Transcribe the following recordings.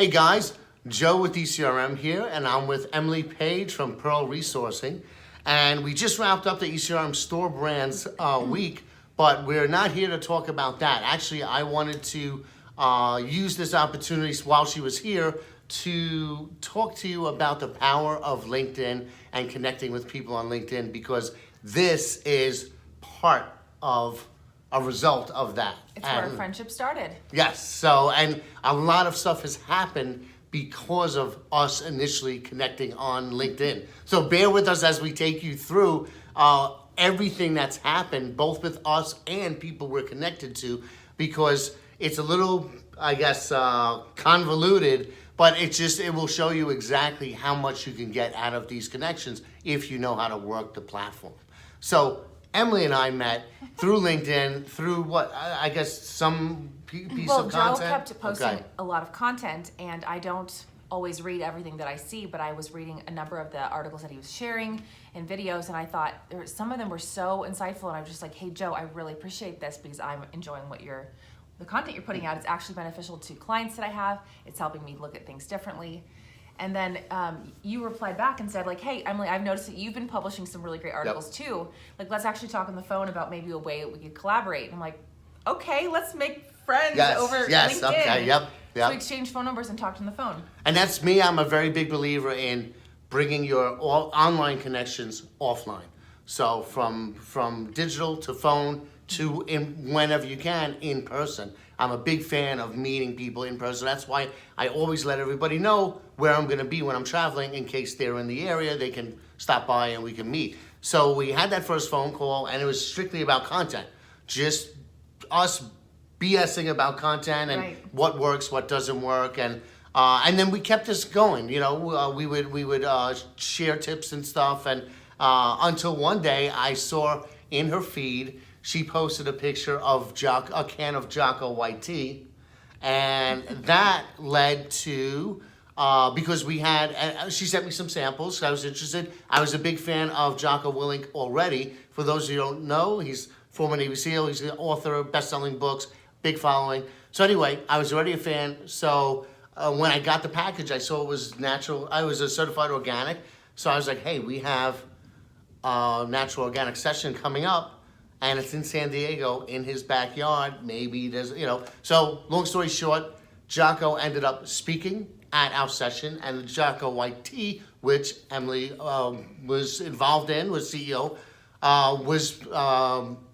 Hey guys, Joe with ECRM here, and I'm with Emily Page from Pearl Resourcing. And we just wrapped up the ECRM Store Brands week, but we're not here to talk about that. Actually, I wanted to use this opportunity while she was here to talk to you about the power of LinkedIn and connecting with people on LinkedIn, because this is part of a result of that. It's where our friendship started. Yes, so, and a lot of stuff has happened because of us initially connecting on LinkedIn. So bear with us as we take you through everything that's happened, both with us and people we're connected to, because it's a little, I guess, convoluted, but it will show you exactly how much you can get out of these connections if you know how to work the platform. So Emily and I met through LinkedIn, through what, I guess some piece of content? Well, Joe kept posting a lot of content, and I don't always read everything that I see, but I was reading a number of the articles that he was sharing and videos, and I thought some of them were so insightful, and I was just like, hey, Joe, I really appreciate this because I'm enjoying the content you're putting out. It's actually beneficial to clients that I have. It's helping me look at things differently. And then you replied back and said, like, hey, Emily, I've noticed that you've been publishing some really great articles too. Like, let's actually talk on the phone about maybe a way we could collaborate. And I'm like, okay, let's make friends over LinkedIn. Okay, yep. So we exchanged phone numbers and talked on the phone. And that's me. I'm a very big believer in bringing your online connections offline. So from digital to phone to whenever you can in person. I'm a big fan of meeting people in person. That's why I always let everybody know where I'm gonna be when I'm traveling, in case they're in the area, they can stop by and we can meet. So we had that first phone call, and it was strictly about content. Just us BSing about content and what works, what doesn't work, and then we kept this going. You know, we would share tips and stuff, and until one day I saw in her feed she posted a picture of a can of Jocko White Tea, and that led to because we had she sent me some samples. So I was interested. I was a big fan of Jocko Willink already. For those of you who don't know, he's former Navy SEAL. He's the author of best-selling books, big following. So anyway, I was already a fan. So when I got the package, I saw it was natural. I was a certified organic. So I was like, hey, we have a natural organic session coming up, and it's in San Diego in his backyard. Maybe there's, So long story short, Jocko ended up speaking at our session, and the Jocko White Tea, which Emily was involved in, was CEO, was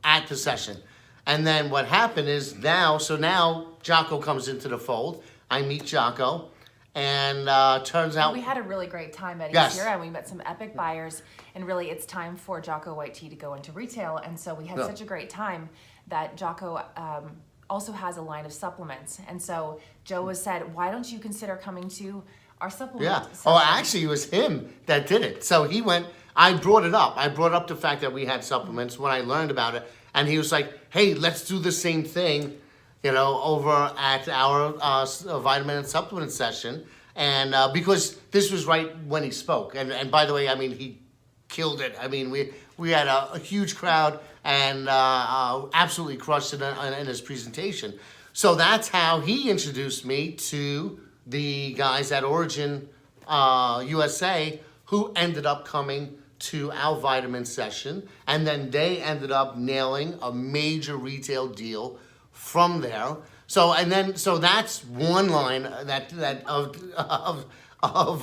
at the session. And then what happened is now Jocko comes into the fold. I meet Jocko, and turns out we had a really great time at ECRM. We met some epic buyers, and really it's time for Jocko White Tea to go into retail. And so we had such a great time that Jocko also has a line of supplements. And so Joe has said, why don't you consider coming to our supplement session? Oh, actually it was him that did it. So he went, I brought it up. I brought up the fact that we had supplements when I learned about it. And he was like, hey, let's do the same thing, over at our vitamin and supplement session. And because this was right when he spoke. And by the way, I mean, he killed it. I mean, we had a huge crowd, and absolutely crushed it in his presentation. So that's how he introduced me to the guys at Origin USA, who ended up coming to our vitamin session, and then they ended up nailing a major retail deal from there. So that's one line of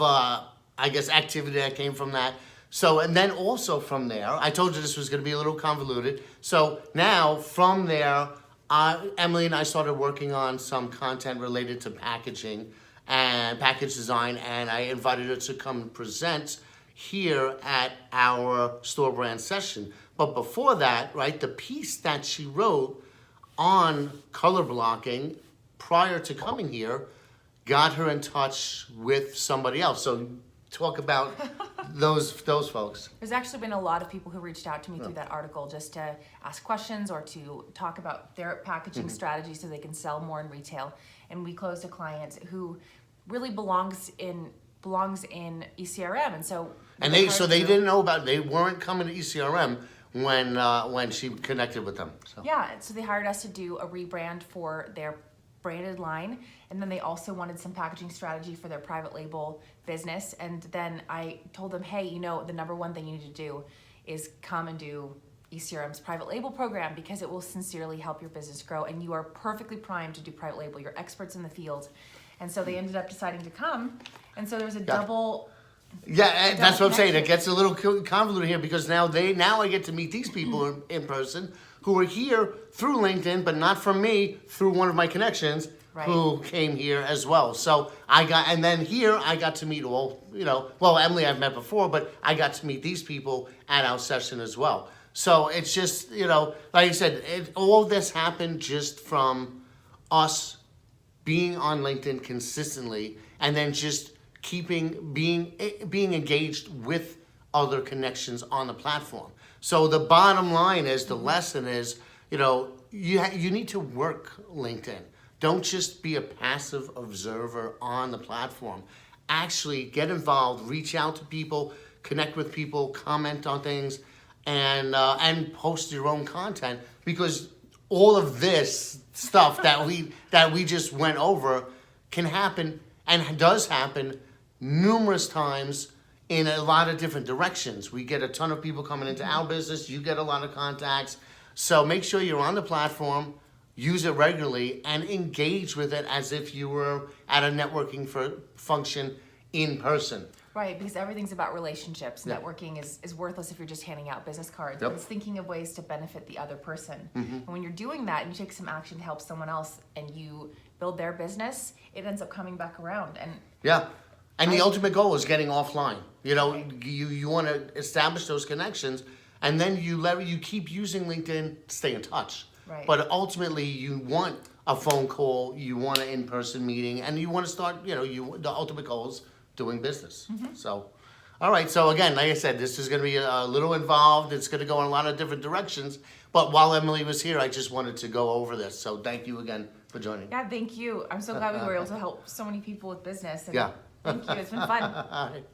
I guess activity that came from that. So, and then also from there, I told you this was going to be a little convoluted. So now from there, Emily and I started working on some content related to packaging and package design, and I invited her to come present here at our store brand session. But before that, right, the piece that she wrote on color blocking prior to coming here got her in touch with somebody else. So talk about those folks. There's actually been a lot of people who reached out to me through that article just to ask questions or to talk about their packaging strategy so they can sell more in retail. And we closed a client who really belongs in ECRM, and so they didn't know about it. They weren't coming to ECRM when she connected with them. So. Yeah, so they hired us to do a rebrand for their branded line, and then they also wanted some packaging strategy for their private label business. And then I told them, hey, you know, the number one thing you need to do is come and do ECRM's private label program, because it will sincerely help your business grow, and you are perfectly primed to do private label. You're experts in the field. And so they ended up deciding to come, and so there was a double. Yeah, and that's what I'm saying. It connection. gets a little convoluted here because now I get to meet these people in person who are here through LinkedIn, but not from me, through one of my connections Right. who came here as well. So and then here I got to meet all, well, Emily I've met before, but I got to meet these people at our session as well. So it's just, like I said, all this happened just from us being on LinkedIn consistently, and then just being engaged with other connections on the platform. So the bottom line is, the lesson is, you need to work LinkedIn. Don't just be a passive observer on the platform. Actually get involved, reach out to people, connect with people, comment on things, and post your own content, because all of this stuff that we just went over can happen and does happen numerous times in a lot of different directions. We get a ton of people coming into our business. You get a lot of contacts. So make sure you're on the platform, use it regularly, and engage with it as if you were at a networking function in person. Right, because everything's about relationships. Yeah. Networking is worthless if you're just handing out business cards. Yep. It's thinking of ways to benefit the other person. And when you're doing that and you take some action to help someone else and you build their business, it ends up coming back around. And Yeah. And the I- ultimate goal is getting offline. Right. You want to establish those connections, and then you keep using LinkedIn to stay in touch. Right. But ultimately, you want a phone call, you want an in-person meeting, and you want to start, the ultimate goal is doing business. So, all right. So again, like I said, this is going to be a little involved. It's going to go in a lot of different directions. But while Emily was here, I just wanted to go over this. So thank you again for joining. yeah, thank you. I'm so glad we were able to help so many people with business. And Yeah. Thank you. It's been fun. All right.